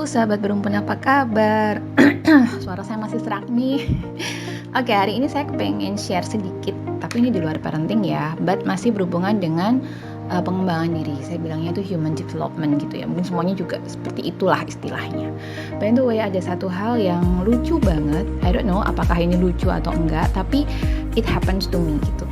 Halo sahabat berumpun, apa kabar? Suara saya masih serak nih. Oke, hari ini saya pengen share sedikit, tapi ini di luar parenting ya, but masih berhubungan dengan pengembangan diri. Saya bilangnya itu human development gitu ya. Mungkin semuanya juga seperti itulah istilahnya. By the way, ada satu hal yang lucu banget. I don't know apakah ini lucu atau enggak, tapi it happens to me gitu.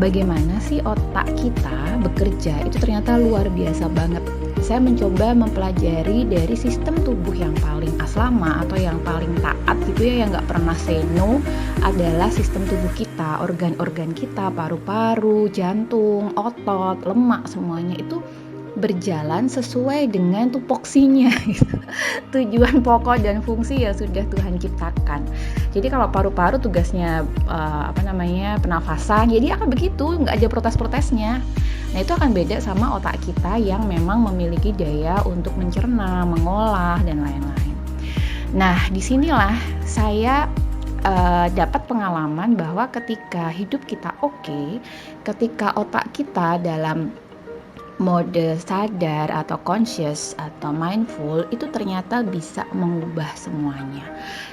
Bagaimana sih otak kita bekerja itu ternyata luar biasa banget. Saya mencoba mempelajari dari sistem tubuh yang paling aslama atau yang paling taat gitu ya, yang nggak pernah say no, adalah sistem tubuh kita, organ-organ kita, paru-paru, jantung, otot, lemak, semuanya itu berjalan sesuai dengan tupoksinya gitu. Tujuan pokok dan fungsi yang sudah Tuhan ciptakan. Jadi kalau paru-paru tugasnya pernafasan, jadi akan begitu, nggak ada protes-protesnya. Nah itu akan beda sama otak kita yang memang memiliki daya untuk mencerna, mengolah, dan lain-lain. Nah disinilah saya dapat pengalaman bahwa ketika hidup kita oke, ketika otak kita dalam mode sadar atau conscious atau mindful, itu ternyata bisa mengubah semuanya.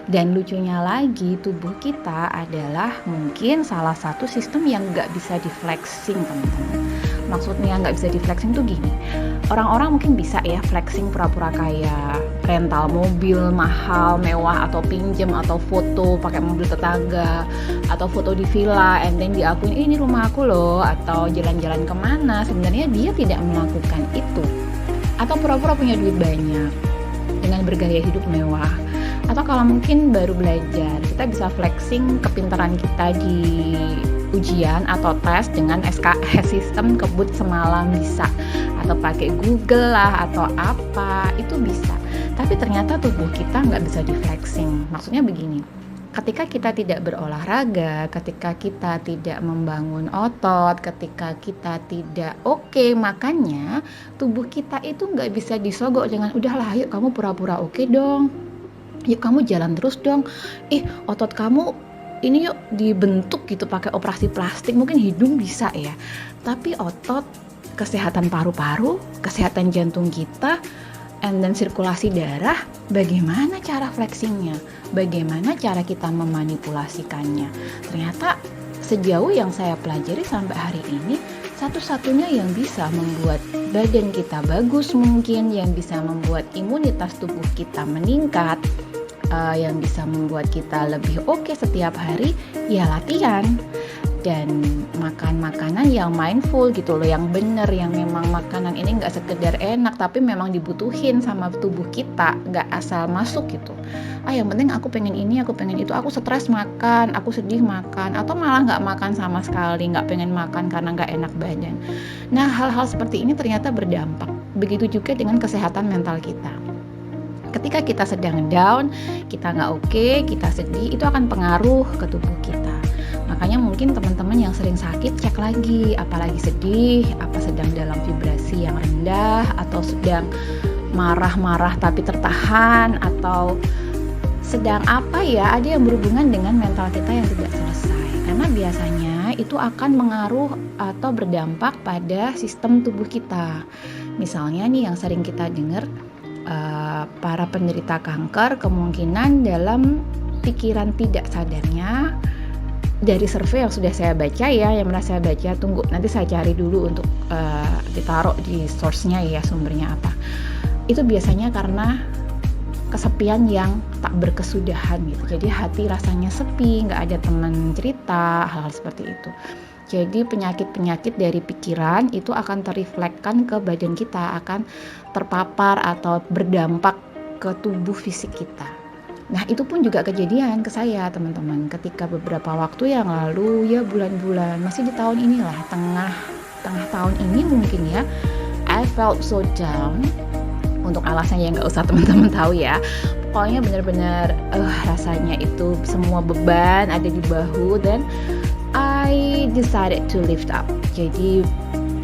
Dan lucunya lagi, tubuh kita adalah mungkin salah satu sistem yang nggak bisa di flexing, teman-teman. Maksudnya nggak bisa di flexing tuh gini, orang-orang mungkin bisa ya flexing pura-pura kaya, rental mobil mahal, mewah, atau pinjem, atau foto pakai mobil tetangga, atau foto di villa and then diakuin ini rumah aku loh, atau jalan-jalan kemana. Sebenarnya dia tidak melakukan itu, atau pura-pura punya duit banyak dengan bergaya hidup mewah. Atau kalau mungkin baru belajar, kita bisa flexing kepintaran kita di ujian atau tes dengan SKS, sistem kebut semalam bisa, atau pakai Google lah atau apa, itu bisa. Tapi ternyata tubuh kita nggak bisa di flexing. Maksudnya begini, ketika kita tidak berolahraga, ketika kita tidak membangun otot, ketika kita tidak oke makannya, tubuh kita itu nggak bisa disogok dengan udahlah yuk kamu pura-pura oke dong, yuk kamu jalan terus dong, otot kamu ini yuk dibentuk gitu pakai operasi plastik. Mungkin hidung bisa ya, tapi otot, kesehatan paru-paru, kesehatan jantung kita, and then sirkulasi darah, bagaimana cara flexingnya, bagaimana cara kita memanipulasikannya. Ternyata sejauh yang saya pelajari sampai hari ini, satu-satunya yang bisa membuat badan kita bagus mungkin, yang bisa membuat imunitas tubuh kita meningkat, yang bisa membuat kita lebih oke setiap hari, ya latihan dan makan makanan yang mindful gitu loh, yang bener, yang memang makanan ini nggak sekedar enak tapi memang dibutuhin sama tubuh kita, nggak asal masuk gitu. Yang penting aku pengen ini, aku pengen itu, aku stres makan, aku sedih makan, atau malah nggak makan sama sekali, nggak pengen makan karena nggak enak badan. Nah hal-hal seperti ini ternyata berdampak. Begitu juga dengan kesehatan mental kita. Ketika kita sedang down, kita nggak oke, kita sedih, itu akan pengaruh ke tubuh kita. Makanya mungkin teman-teman yang sering sakit, cek lagi, apalagi sedih, apa sedang dalam vibrasi yang rendah, atau sedang marah-marah tapi tertahan, atau sedang apa ya, ada yang berhubungan dengan mental kita yang tidak selesai. Karena biasanya itu akan mengaruh atau berdampak pada sistem tubuh kita. Misalnya nih yang sering kita dengar, para penderita kanker kemungkinan dalam pikiran tidak sadarnya, dari survei yang sudah saya baca ya, yang pernah saya baca, tunggu nanti saya cari dulu untuk ditaruh di source-nya ya, sumbernya apa. Itu biasanya karena kesepian yang tak berkesudahan gitu. Jadi hati rasanya sepi, nggak ada teman cerita, hal-hal seperti itu. Jadi penyakit-penyakit dari pikiran itu akan terreflekkan ke badan kita, akan terpapar atau berdampak ke tubuh fisik kita. Nah itu pun juga kejadian ke saya teman-teman, ketika beberapa waktu yang lalu ya, bulan-bulan, masih di tahun inilah, tengah tahun ini mungkin ya, I felt so down. Untuk alasannya nggak usah teman-teman tahu ya, pokoknya benar-benar rasanya itu semua beban ada di bahu, dan I decided to lift up. Jadi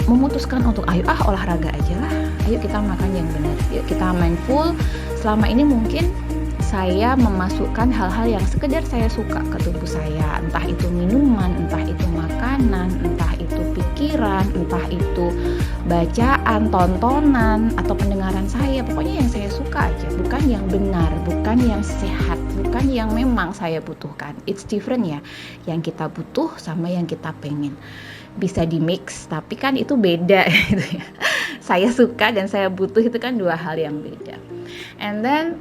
memutuskan untuk olahraga aja lah, ayo kita makan yang benar, yuk kita mindful. Selama ini mungkin saya memasukkan hal-hal yang sekedar saya suka ke tubuh saya, entah itu minuman, entah itu makanan, entah itu pikiran, pikiran, entah itu bacaan, tontonan, atau pendengaran saya. Pokoknya yang saya suka aja, bukan yang benar, bukan yang sehat, bukan yang memang saya butuhkan. It's different ya, yang kita butuh sama yang kita pengen. Bisa di mix, tapi kan itu beda gitu ya. Saya suka dan saya butuh itu kan dua hal yang beda. And then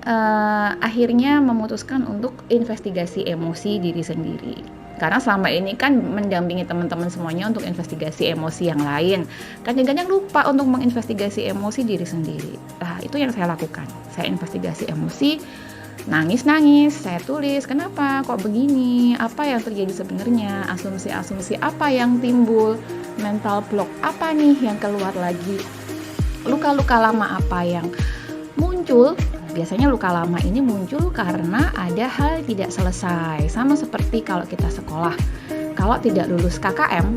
akhirnya memutuskan untuk investigasi emosi diri sendiri. Karena selama ini kan mendampingi teman-teman semuanya untuk investigasi emosi yang lain. Kadang-kadang lupa untuk menginvestigasi emosi diri sendiri. Nah, itu yang saya lakukan. Saya investigasi emosi, nangis-nangis, saya tulis, kenapa kok begini, apa yang terjadi sebenarnya, asumsi-asumsi apa yang timbul, mental block apa nih yang keluar lagi, luka-luka lama apa yang muncul. Biasanya luka lama ini muncul karena ada hal tidak selesai. Sama seperti kalau kita sekolah, kalau tidak lulus KKM,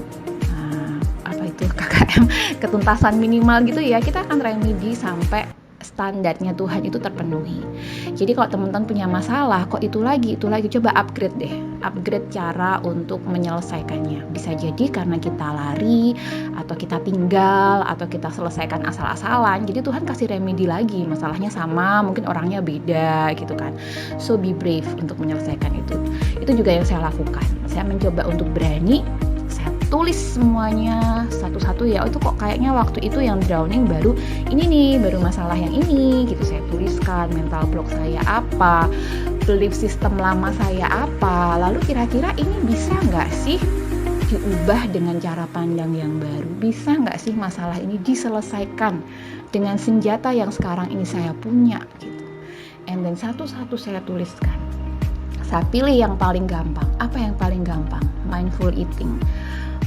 apa itu KKM, ketuntasan minimal gitu ya, kita akan remedi sampai standarnya Tuhan itu terpenuhi. Jadi kalau teman-teman punya masalah, kok itu lagi, coba upgrade deh, upgrade cara untuk menyelesaikannya. Bisa jadi karena kita lari, atau kita tinggal, atau kita selesaikan asal-asalan. Jadi Tuhan kasih remedi lagi, masalahnya sama, mungkin orangnya beda gitu kan. So be brave untuk menyelesaikan itu. Itu juga yang saya lakukan. Saya mencoba untuk berani. Saya tulis semuanya satu-satu ya. Itu kok kayaknya waktu itu yang drowning baru masalah yang ini gitu. Saya tuliskan mental block saya apa, belief system lama saya apa, lalu kira-kira ini bisa nggak sih diubah dengan cara pandang yang baru, bisa nggak sih masalah ini diselesaikan dengan senjata yang sekarang ini saya punya gitu. And then satu-satu saya tuliskan. Saya pilih yang paling gampang. Apa yang paling gampang? Mindful eating.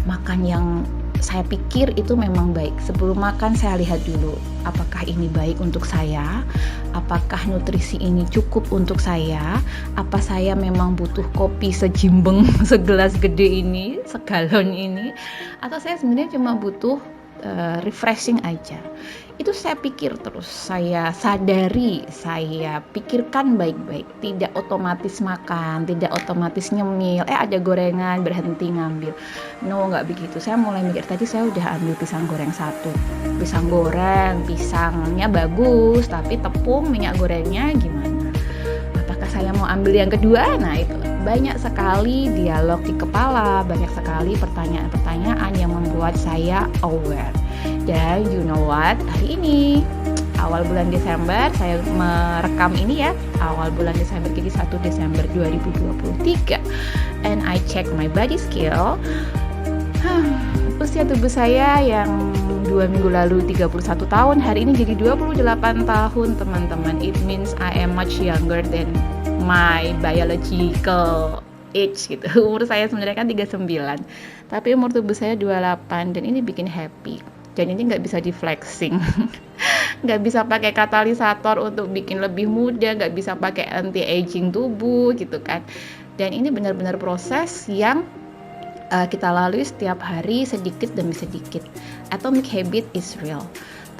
Makan yang saya pikir itu memang baik. Sebelum makan saya lihat dulu, apakah ini baik untuk saya? Apakah nutrisi ini cukup untuk saya? Apa saya memang butuh kopi sejimbeng, segelas gede ini, segalon ini? Atau saya sebenarnya cuma butuh refreshing aja. Itu saya pikir terus, saya sadari, saya pikirkan baik-baik. Tidak otomatis makan, tidak otomatis nyemil, ada gorengan berhenti ngambil. No, nggak begitu. Saya mulai mikir, tadi saya udah ambil pisang goreng satu. Pisang goreng, pisangnya bagus, tapi tepung, minyak gorengnya gimana? Apakah saya mau ambil yang kedua? Nah itu, banyak sekali dialog di kepala, banyak sekali pertanyaan-pertanyaan yang membuat saya aware. Dan you know what, hari ini awal bulan Desember, saya merekam ini ya, awal bulan Desember, jadi 1 Desember 2023, and I check my body scale. Usia tubuh saya yang 2 minggu lalu 31 tahun, hari ini jadi 28 tahun teman-teman. It means I am much younger than my biological age gitu. Umur saya sebenarnya kan 39, tapi umur tubuh saya 28, dan ini bikin happy. Dan ini nggak bisa di flexing, nggak bisa pakai katalisator untuk bikin lebih muda, nggak bisa pakai anti aging tubuh gitu kan. Dan ini benar-benar proses yang kita lalui setiap hari sedikit demi sedikit. Atomic habit is real.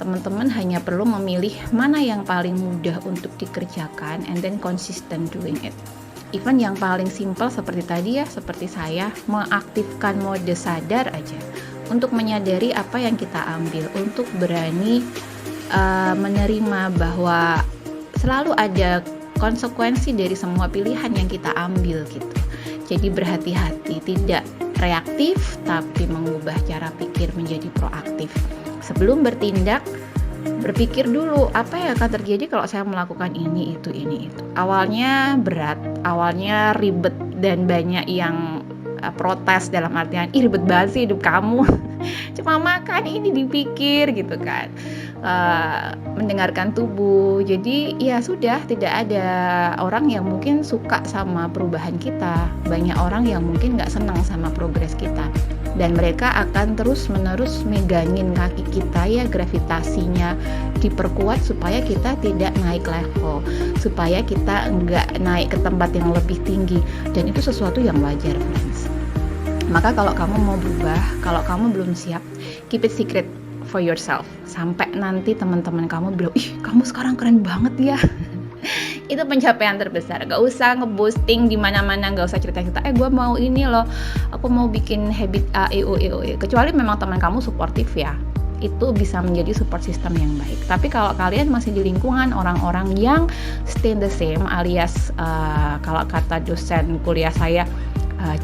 Teman-teman hanya perlu memilih mana yang paling mudah untuk dikerjakan and then consistent doing it. Even yang paling simple seperti tadi ya, seperti saya mengaktifkan mode sadar aja, untuk menyadari apa yang kita ambil, untuk berani menerima bahwa selalu ada konsekuensi dari semua pilihan yang kita ambil gitu. Jadi berhati-hati, tidak reaktif tapi mengubah cara pikir menjadi proaktif. Sebelum bertindak, berpikir dulu apa yang akan terjadi kalau saya melakukan ini itu. Awalnya berat, awalnya ribet, dan banyak yang protes dalam artian, ribet banget sih hidup kamu, cuma makan ini dipikir gitu kan, mendengarkan tubuh. Jadi ya sudah, tidak ada orang yang mungkin suka sama perubahan kita, banyak orang yang mungkin gak senang sama progres kita, dan mereka akan terus menerus megangin kaki kita ya, gravitasinya diperkuat supaya kita tidak naik level, supaya kita enggak naik ke tempat yang lebih tinggi, dan itu sesuatu yang wajar friends. Maka kalau kamu mau berubah, kalau kamu belum siap, keep it secret for yourself, sampai nanti teman-teman kamu bilang, ih kamu sekarang keren banget ya. Itu pencapaian terbesar. Gak usah nge-boosting di mana-mana, gak usah cerita-cerita gue mau ini loh, aku mau bikin habit A E O E O E. Kecuali memang teman kamu suportif ya, itu bisa menjadi support system yang baik. Tapi kalau kalian masih di lingkungan orang-orang yang stay the same, alias kalau kata dosen kuliah saya,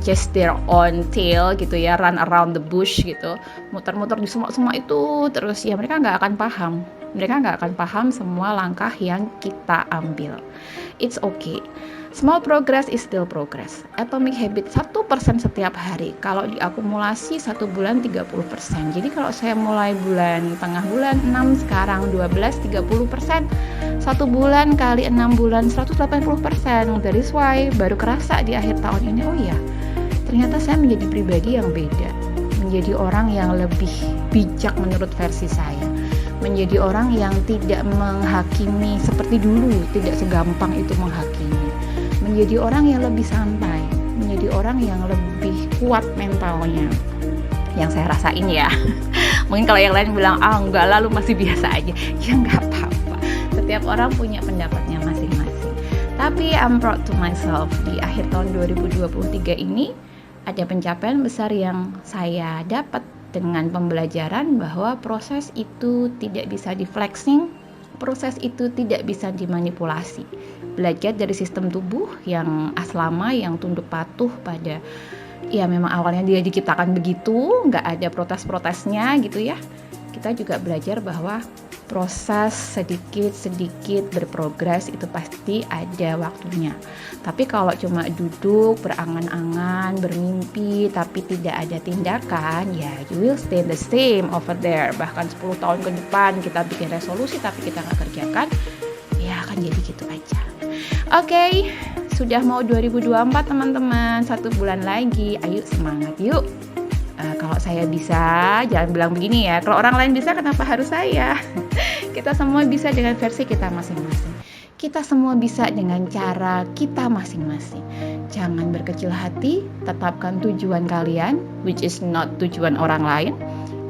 chase their own tail gitu ya, run around the bush gitu, muter-muter di semua itu terus, ya mereka nggak akan paham. Mereka nggak akan paham semua langkah yang kita ambil. It's okay. Small progress is still progress. Atomic habit 1% setiap hari. Kalau diakumulasi 1 bulan 30%. Jadi kalau saya mulai tengah bulan 6, sekarang 12, 30%. 1 bulan kali 6 bulan 180%. That is why baru kerasa di akhir tahun ini, oh iya, ternyata saya menjadi pribadi yang beda. Menjadi orang yang lebih bijak menurut versi saya. Menjadi orang yang tidak menghakimi seperti dulu, tidak segampang itu menghakimi. Menjadi orang yang lebih santai, menjadi orang yang lebih kuat mentalnya. Yang saya rasain ya. Mungkin kalau yang lain bilang, enggak lah, lu masih biasa aja. Ya enggak apa-apa. Setiap orang punya pendapatnya masing-masing. Tapi I'm proud to myself. Di akhir tahun 2023 ini ada pencapaian besar yang saya dapat dengan pembelajaran bahwa proses itu tidak bisa di-flexing, proses itu tidak bisa dimanipulasi. Belajar dari sistem tubuh yang aslama, yang tunduk patuh pada, ya memang awalnya dia diciptakan begitu, nggak ada protes-protesnya gitu ya. Kita juga belajar bahwa proses sedikit-sedikit berprogres itu pasti ada waktunya. Tapi kalau cuma duduk, berangan-angan, bermimpi, tapi tidak ada tindakan, ya you will stay the same over there. Bahkan 10 tahun ke depan kita bikin resolusi tapi kita nggak kerjakan, ya akan jadi gitu aja. Oke, sudah mau 2024 teman-teman, 1 bulan lagi, ayo semangat yuk. Kalau saya bisa, jangan bilang begini ya, kalau orang lain bisa kenapa harus saya? Kita semua bisa dengan versi kita masing-masing. Kita semua bisa dengan cara kita masing-masing. Jangan berkecil hati, tetapkan tujuan kalian, which is not tujuan orang lain.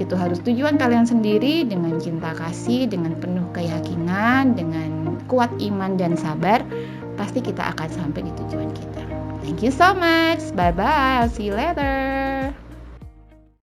Itu harus tujuan kalian sendiri, dengan cinta kasih, dengan penuh keyakinan, dengan kuat iman dan sabar. Pasti kita akan sampai di tujuan kita. Thank you so much. Bye-bye. I'll see you later.